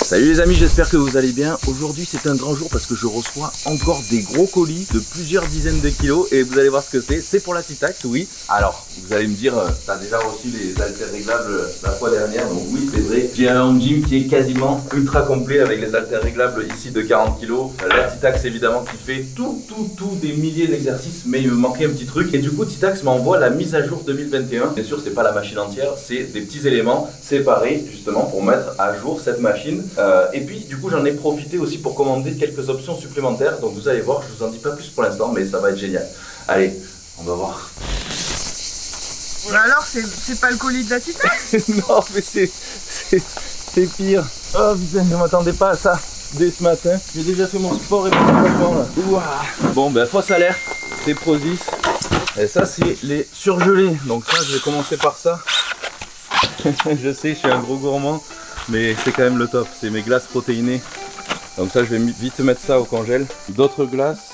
Salut les amis, j'espère que vous allez bien. Aujourd'hui c'est un grand jour parce que je reçois encore des gros colis de plusieurs dizaines de kilos et vous allez voir ce que c'est. C'est pour la Titax, oui. Alors vous allez me dire, t'as déjà reçu les haltères réglables la fois dernière, donc oui c'est vrai. J'ai un home gym qui est quasiment ultra complet avec les haltères réglables ici de 40 kilos. La Titax évidemment qui fait tout des milliers d'exercices, mais il me manquait un petit truc. Et du coup Titax m'envoie la mise à jour 2021. Bien sûr c'est pas la machine entière, c'est des petits éléments séparés justement pour mettre à jour cette machine. Et puis du coup j'en ai profité aussi pour commander quelques options supplémentaires. Donc vous allez voir, je vous en dis pas plus pour l'instant, mais ça va être génial. Allez, on va voir. Bah alors c'est pas le colis de la Titax? Non mais c'est pire. Oh putain, je m'attendais pas à ça dès ce matin. J'ai déjà fait mon sport et mon entraînement là. Ouah. Bon ben fausse alerte, c'est Prozis. Et ça c'est les surgelés. Donc ça je vais commencer par ça. Je sais, je suis un gros gourmand, mais c'est quand même le top. C'est mes glaces protéinées. Donc ça je vais vite mettre ça au congèle. D'autres glaces,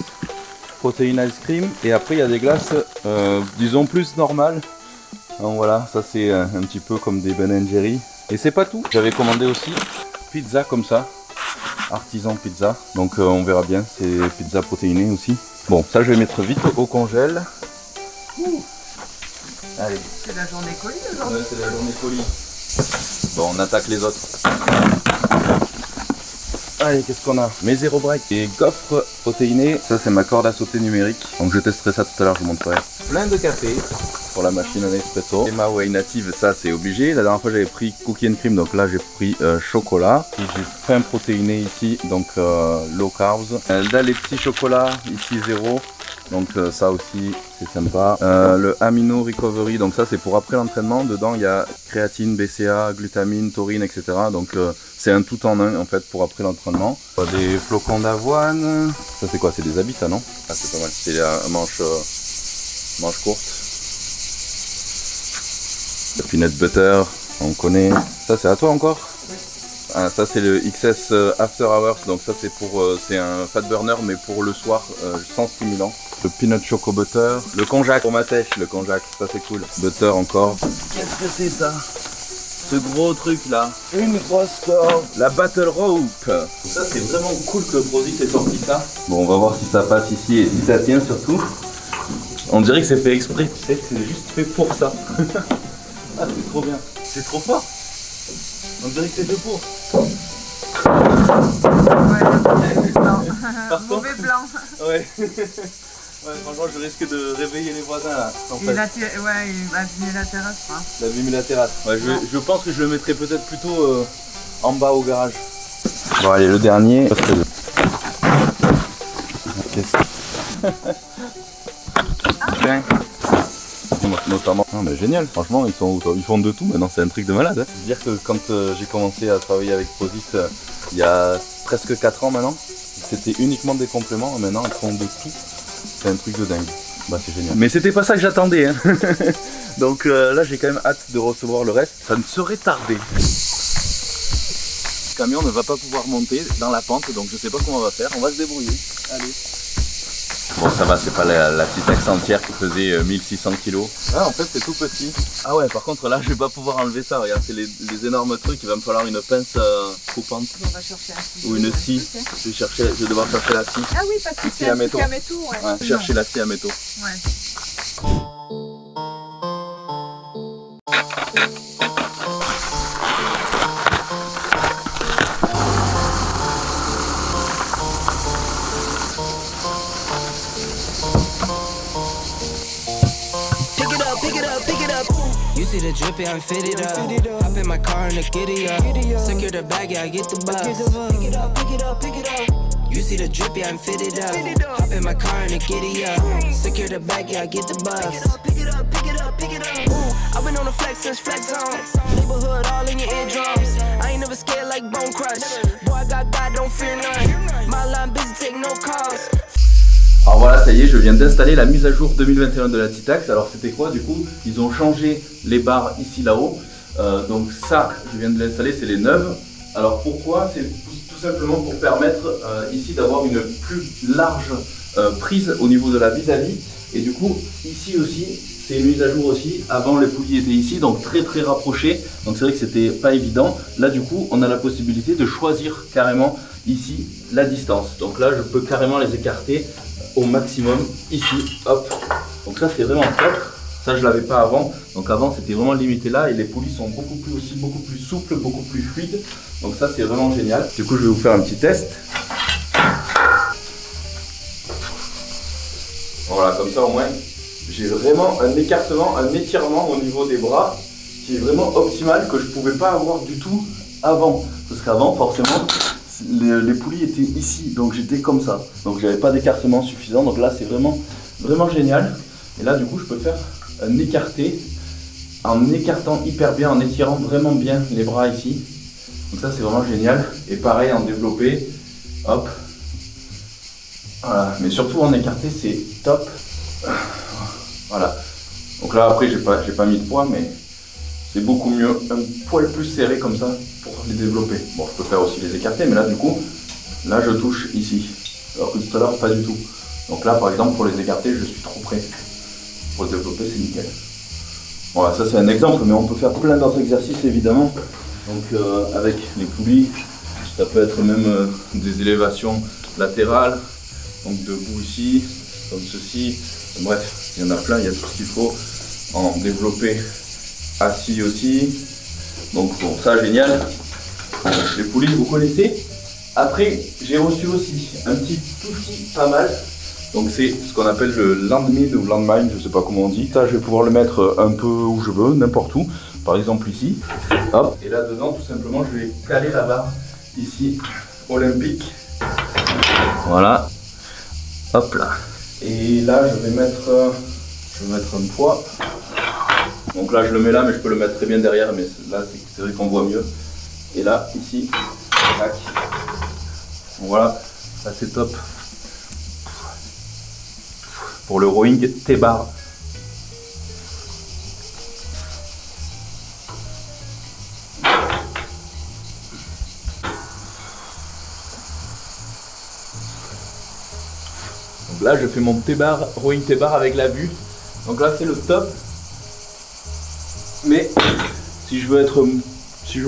protéines ice cream. Et après il y a des glaces, disons plus normales. Donc voilà, ça c'est un petit peu comme des Ben & Jerry. Et c'est pas tout. J'avais commandé aussi pizza comme ça. Artisan pizza. Donc on verra bien, c'est pizza protéinée aussi. Bon, ça je vais mettre vite au congèle. Allez. C'est la journée colis aujourd'hui. Ouais, c'est la journée colis. Bon, on attaque les autres. Allez, qu'est-ce qu'on a? Mes zéro break et gaufres protéinées. Ça, c'est ma corde à sauter numérique. Donc, je testerai ça tout à l'heure, je vous montrerai. Plein de café pour la machine à Nespresso. Et ma whey native, ça, c'est obligé. La dernière fois, j'avais pris cookie and cream. Donc là, j'ai pris chocolat. Et j'ai pain protéiné ici. Donc, low carbs. Là, les petits chocolats, ici, zéro. Donc ça aussi c'est sympa. Le Amino Recovery, donc ça c'est pour après l'entraînement. Dedans il y a créatine, BCA, glutamine, taurine, etc. Donc c'est un tout en un en fait pour après l'entraînement. Des flocons d'avoine. Ça c'est quoi? C'est des habits ça, non? Ah c'est pas mal. C'est la manche courte. Le peanut butter, on connaît. Ça c'est à toi encore? Ah, ça c'est le XS After Hours, donc ça c'est pour c'est un fat burner mais pour le soir sans stimulant. Le peanut choco butter, le konjac pour ma sèche, le konjac, ça c'est cool. Butter encore. Qu'est-ce que c'est ça? Ce gros truc là, une grosse corde, la battle rope. Ça c'est vraiment cool que Prozis ait sorti ça. Bon on va voir si ça passe ici et si ça tient surtout. On dirait que c'est fait exprès, tu sais, c'est juste fait pour ça. Ah c'est trop bien, c'est trop fort. On dirait que c'est fait pour. Ouais, blanc. Mauvais blanc. Ouais. Ouais, franchement, je risque de réveiller les voisins là. En fait. Ouais, il va abîmer la terrasse. Hein. Il a abîmé la terrasse. Ouais, je pense que je le mettrai peut-être plutôt en bas au garage. Bon, allez, le dernier. Tiens. Notamment. Non, mais génial, franchement, ils font de tout maintenant, c'est un truc de malade. Hein. Je veux dire que quand j'ai commencé à travailler avec Prozis il y a presque 4 ans maintenant, c'était uniquement des compléments, maintenant ils font de tout. C'est un truc de dingue. Bah c'est génial. Mais c'était pas ça que j'attendais. Hein. Donc là j'ai quand même hâte de recevoir le reste. Ça ne saurait tarder. Le camion ne va pas pouvoir monter dans la pente, donc je sais pas comment on va faire. On va se débrouiller. Allez. Bon ça va, c'est pas la Titax entière qui faisait 1600 kg. Ah en fait c'est tout petit. Ah ouais par contre là je vais pas pouvoir enlever ça, regarde c'est les énormes trucs, il va me falloir une pince coupante. On va chercher un scie. Ou une scie. Okay. Je vais devoir chercher la scie. Ah oui parce que c'est un métaux. Ouais. Chercher la scie à métaux. Ouais. You see the drippy, I'm fitted up. Hop in my car and the giddy up. Secure the bag, yeah, I get the bus. Pick it up, pick it up, pick it up. You see the drippy, I'm fitted up. Hop in my car and the giddy up. Secure the bag, yeah, I get the bus. Pick it up, pick it up, pick it up. Ooh, I've been on the flex since flex zone. Neighborhood all in your eardrums. I ain't never scared like Bone Crush. Boy, I got God, don't fear none. My line busy, take no calls. Alors voilà, ça y est, je viens d'installer la mise à jour 2021 de la Titax. Alors c'était quoi du coup? Ils ont changé les barres ici là-haut. Donc ça, je viens de l'installer, c'est les neuves. Alors pourquoi? C'est tout simplement pour permettre ici d'avoir une plus large prise au niveau de la vis-à-vis. Et du coup, ici aussi, c'est une mise à jour aussi. Avant, les poulies étaient ici, donc très rapprochées. Donc c'est vrai que c'était pas évident. Là, du coup, on a la possibilité de choisir carrément ici la distance. Donc là, je peux carrément les écarter au maximum ici. Hop. Donc ça, c'est vraiment top. Ça, je l'avais pas avant. Donc avant, c'était vraiment limité là. Et les poulies sont beaucoup plus souples, beaucoup plus fluides. Donc ça, c'est vraiment génial. Du coup, je vais vous faire un petit test. Voilà, comme ça au moins, j'ai vraiment un écartement, un étirement au niveau des bras qui est vraiment optimal, que je ne pouvais pas avoir du tout avant. Parce qu'avant, forcément, les poulies étaient ici, donc j'étais comme ça. Donc j'avais pas d'écartement suffisant, donc là c'est vraiment génial. Et là du coup, je peux faire un écarté, en écartant hyper bien, en étirant vraiment bien les bras ici. Donc ça c'est vraiment génial. Et pareil en développé, hop. Voilà, mais surtout en écarté, c'est top. Voilà. Donc là après, j'ai pas mis de poids, mais c'est beaucoup mieux. Un poil plus serré comme ça pour les développer. Bon, je peux faire aussi les écarter, mais là du coup, là je touche ici. Alors que tout à l'heure, pas du tout. Donc là, par exemple, pour les écarter, je suis trop près. Pour les développer, c'est nickel. Voilà, ça c'est un exemple, mais on peut faire plein d'autres exercices évidemment. Donc avec les poulies, ça peut être même des élévations latérales. Donc debout ici, comme ceci, bref, il y en a plein, il y a tout ce qu'il faut en développé assis aussi. Donc bon, ça génial. Les poulies, vous connaissez. Après, j'ai reçu aussi un petit outil pas mal. Donc c'est ce qu'on appelle le landmine ou landmine, je sais pas comment on dit. Ça, je vais pouvoir le mettre un peu où je veux, n'importe où. Par exemple ici. Hop. Et là dedans, tout simplement, je vais caler la barre ici, olympique. Voilà. Hop là. Et là, je vais mettre un poids. Donc là, je le mets là, mais je peux le mettre très bien derrière. Mais là, c'est vrai qu'on voit mieux. Et là, ici, tac. Voilà, ça c'est top. Pour le rowing T-bar. Donc là, je fais mon T-bar, rowing T-bar avec la vue. Donc là, c'est le top. Mais si je veux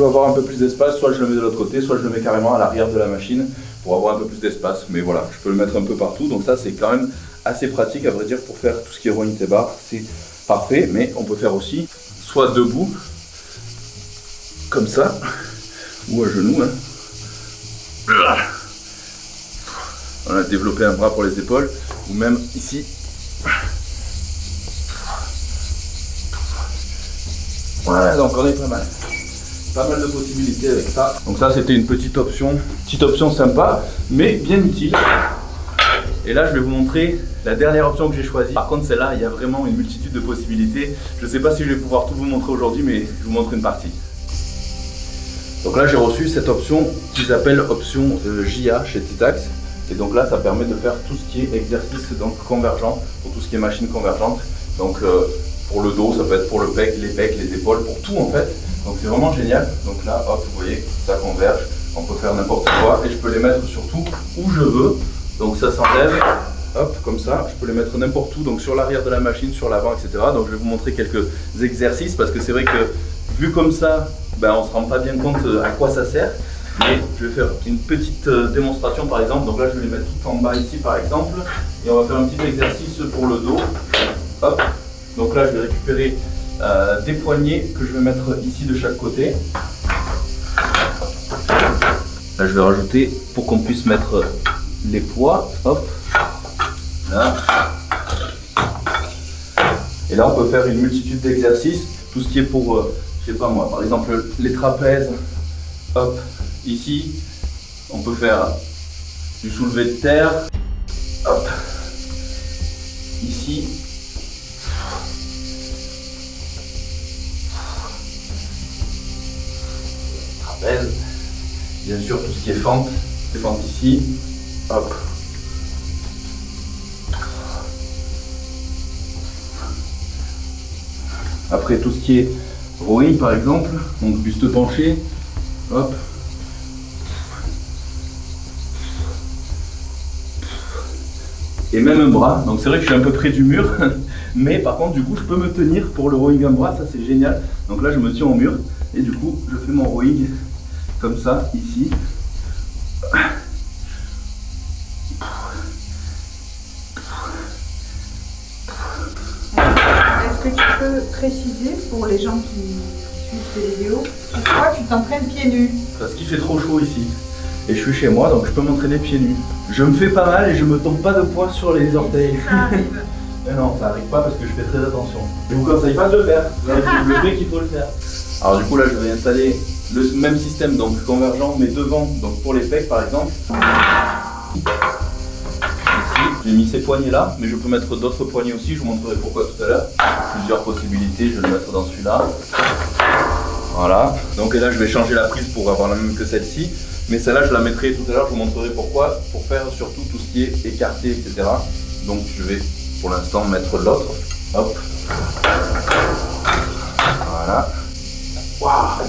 avoir un peu plus d'espace, soit je le mets de l'autre côté, soit je le mets carrément à l'arrière de la machine pour avoir un peu plus d'espace. Mais voilà, je peux le mettre un peu partout. Donc ça, c'est quand même assez pratique, à vrai dire, pour faire tout ce qui est rowing T-bar. C'est parfait, mais on peut faire aussi soit debout, comme ça, ou à genoux. Hein. Voilà, développer un bras pour les épaules, ou même ici. Voilà, donc on est pas mal. Pas mal de possibilités avec ça. Donc ça, c'était une petite option sympa, mais bien utile. Et là, je vais vous montrer la dernière option que j'ai choisie. Par contre, celle-là, il y a vraiment une multitude de possibilités. Je ne sais pas si je vais pouvoir tout vous montrer aujourd'hui, mais je vous montre une partie. Donc là, j'ai reçu cette option qu'ils appellent option JA chez Titax. Et donc là, ça permet de faire tout ce qui est exercice donc convergent, pour tout ce qui est machine convergente. Donc pour le dos, ça peut être pour le pec, les pecs, les épaules, pour tout en fait. Donc c'est vraiment génial. Donc là, hop, vous voyez, ça converge. On peut faire n'importe quoi et je peux les mettre surtout où je veux. Donc ça s'enlève, hop, comme ça. Je peux les mettre n'importe où, donc sur l'arrière de la machine, sur l'avant, etc. Donc je vais vous montrer quelques exercices parce que c'est vrai que vu comme ça, ben, on ne se rend pas bien compte à quoi ça sert. Mais je vais faire une petite démonstration par exemple. Donc là, je vais les mettre tout en bas ici par exemple. Et on va faire un petit exercice pour le dos. Hop. Donc là, je vais récupérer des poignets que je vais mettre ici de chaque côté. Là, je vais rajouter pour qu'on puisse mettre les poids. Hop. Là. Et là, on peut faire une multitude d'exercices. Tout ce qui est pour, je sais pas moi, par exemple les trapèzes. Hop. Ici, on peut faire du soulevé de terre. Hop. Ici. Trapèze. Bien sûr, tout ce qui est fente. Les fentes ici. Hop. Après, tout ce qui est rowing, par exemple. Donc, buste penché. Hop. Et même un bras, donc c'est vrai que je suis un peu près du mur, Mais par contre, du coup, je peux me tenir pour le rowing un bras, ça c'est génial. Donc là, je me tiens au mur et du coup, je fais mon rowing comme ça, ici. Est-ce que tu peux préciser pour les gens qui suivent tes vidéos, pourquoi tu t'entraînes pieds nus? Parce qu'il fait trop chaud ici. Et je suis chez moi, donc je peux m'entraîner pieds nus. Je me fais pas mal et je me tombe pas de poids sur les orteils. Ça arrive. Mais non, ça arrive pas parce que je fais très attention. Je vous conseille pas de le faire. Je sais qu'il faut le faire. Alors du coup là, je vais installer le même système, donc convergent, mais devant, donc pour les pecs par exemple. Ici, j'ai mis ces poignées là, mais je peux mettre d'autres poignées aussi. Je vous montrerai pourquoi tout à l'heure. Plusieurs possibilités. Je vais le mettre dans celui-là. Voilà. Donc et là, je vais changer la prise pour avoir la même que celle-ci. Mais celle-là, je la mettrai tout à l'heure. Je vous montrerai pourquoi. Pour faire surtout tout ce qui est écarté, etc. Donc je vais pour l'instant mettre l'autre. Hop. Voilà. Waouh,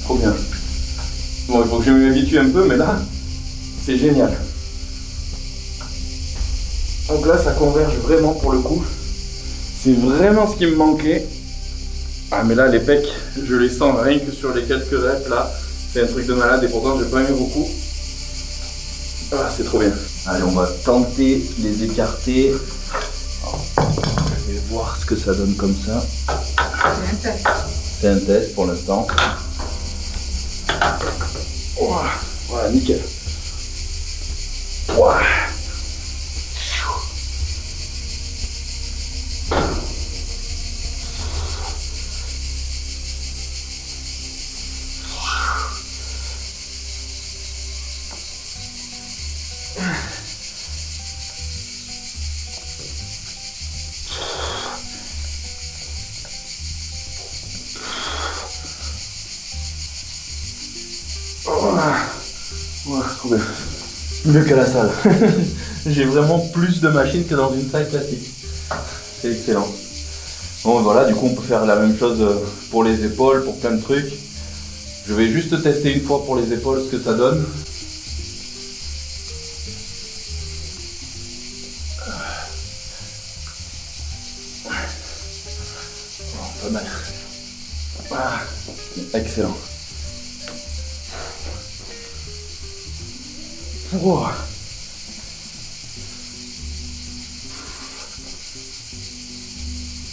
trop bien. Bon, il faut que je m'habitue un peu, mais là, c'est génial. Donc là, ça converge vraiment pour le coup. C'est vraiment ce qui me manquait. Ah, mais là, les pecs, je les sens rien que sur les quelques reps là. C'est un truc de malade et pourtant, j'ai pas aimé beaucoup. Ah, c'est trop bien. Allez, on va tenter les écarter. Je vais voir ce que ça donne comme ça. C'est un test. C'est un test pour l'instant. Voilà, nickel. Ouah. Trop bien. Mieux qu'à la salle. J'ai vraiment plus de machines que dans une salle classique. C'est excellent. Bon voilà, du coup on peut faire la même chose pour les épaules, pour plein de trucs. Je vais juste tester une fois pour les épaules ce que ça donne. Oh, pas mal. Ah, excellent. Wow.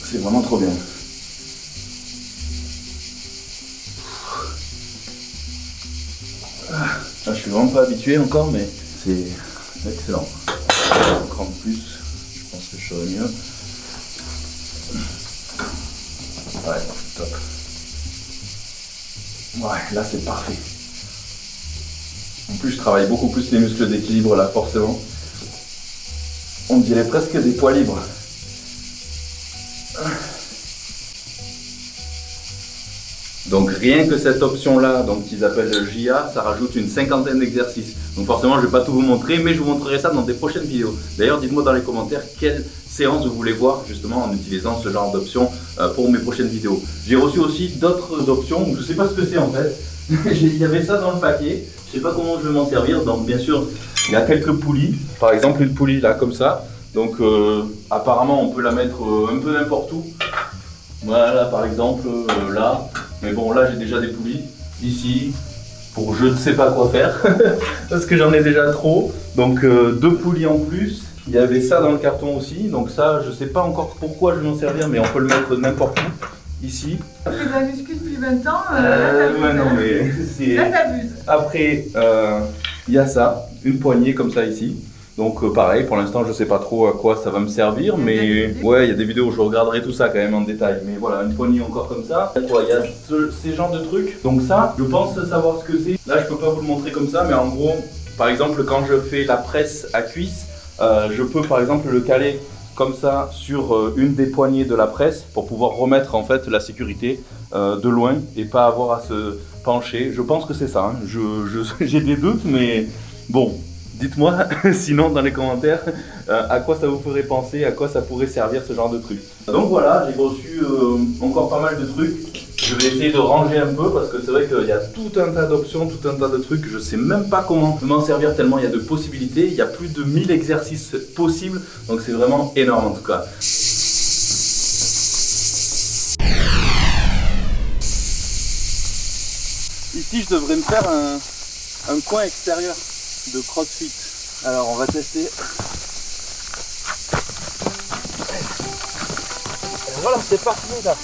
C'est vraiment trop bien. Je suis vraiment pas habitué encore, mais c'est excellent. Encore plus, je pense que je serai mieux. Ouais, top. Ouais, là c'est parfait. En plus, je travaille beaucoup plus les muscles d'équilibre là, forcément. On dirait presque des poids libres. Donc rien que cette option-là, donc qu'ils appellent JA, ça rajoute une 50aine d'exercices. Donc forcément, je ne vais pas tout vous montrer, mais je vous montrerai ça dans des prochaines vidéos. D'ailleurs, dites-moi dans les commentaires quelle séance vous voulez voir justement en utilisant ce genre d'options pour mes prochaines vidéos. J'ai reçu aussi d'autres options, je ne sais pas ce que c'est en fait. Il y avait ça dans le paquet, je ne sais pas comment je vais m'en servir. Donc bien sûr, il y a quelques poulies. Par exemple, une poulie là comme ça. Donc apparemment, on peut la mettre un peu n'importe où. Voilà, par exemple, là. Mais bon, là, j'ai déjà des poulies ici pour je ne sais pas quoi faire parce que j'en ai déjà trop. Donc, 2 poulies en plus. Il y avait ça dans le carton aussi. Donc ça, je ne sais pas encore pourquoi je vais m'en servir, mais on peut le mettre n'importe où. Ici. Tu fais de la muscu depuis 20 ans, ouais, non, mais c'est... Là, t'abuses. Après, il y a ça, une poignée comme ça ici. Donc pareil, pour l'instant je sais pas trop à quoi ça va me servir, mais ouais, il y a des vidéos où je regarderai tout ça quand même en détail. Mais voilà, une poignée encore comme ça. Il y a ces genres de trucs. Donc ça, je pense savoir ce que c'est. Là je peux pas vous le montrer comme ça, mais en gros, par exemple quand je fais la presse à cuisse, je peux par exemple le caler comme ça sur une des poignées de la presse pour pouvoir remettre en fait la sécurité de loin et pas avoir à se pencher. Je pense que c'est ça, hein. J'ai des doutes, mais bon. Dites-moi sinon dans les commentaires à quoi ça vous ferait penser, à quoi ça pourrait servir ce genre de truc. Donc voilà, j'ai reçu encore pas mal de trucs. Je vais essayer de ranger un peu parce que c'est vrai qu'il y a tout un tas d'options, tout un tas de trucs. Je sais même pas comment m'en servir tellement il y a de possibilités. Il y a plus de 1000 exercices possibles, donc c'est vraiment énorme en tout cas. ici je devrais me faire un coin extérieur de CrossFit. Alors on va tester. Et voilà, c'est parti là.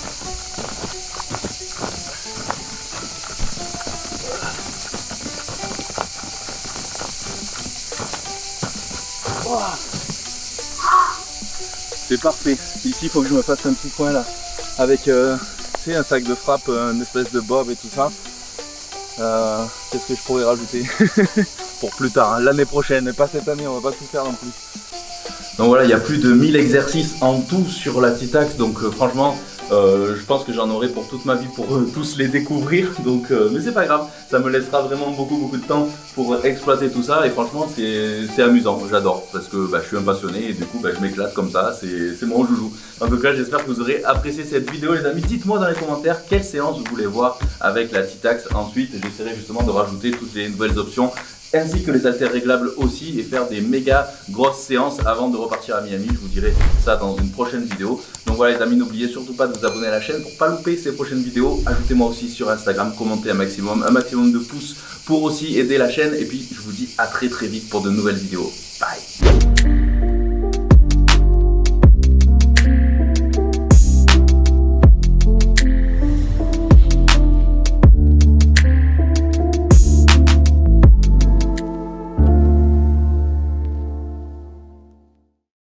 C'est parfait. Ici il faut que je me fasse un petit coin là avec un sac de frappe, une espèce de bob et tout ça. Qu'est-ce que je pourrais rajouter pour plus tard, hein, l'année prochaine, mais pas cette année, on va pas tout faire non plus. Donc voilà, il y a plus de 1000 exercices en tout sur la Titax, donc franchement je pense que j'en aurai pour toute ma vie pour tous les découvrir, donc mais c'est pas grave, ça me laissera vraiment beaucoup de temps pour exploiter tout ça, et franchement c'est amusant, j'adore, parce que je suis un passionné et du coup je m'éclate comme ça, c'est mon joujou. En tout cas j'espère que vous aurez apprécié cette vidéo les amis, dites-moi dans les commentaires quelle séance vous voulez voir avec la Titax. Ensuite j'essaierai justement de rajouter toutes les nouvelles options ainsi que les haltères réglables aussi, et faire des méga grosses séances avant de repartir à Miami. Je vous dirai ça dans une prochaine vidéo. Donc voilà les amis, n'oubliez surtout pas de vous abonner à la chaîne pour pas louper ces prochaines vidéos. Ajoutez-moi aussi sur Instagram, commentez un maximum de pouces pour aussi aider la chaîne, et puis je vous dis à très vite pour de nouvelles vidéos. Bye.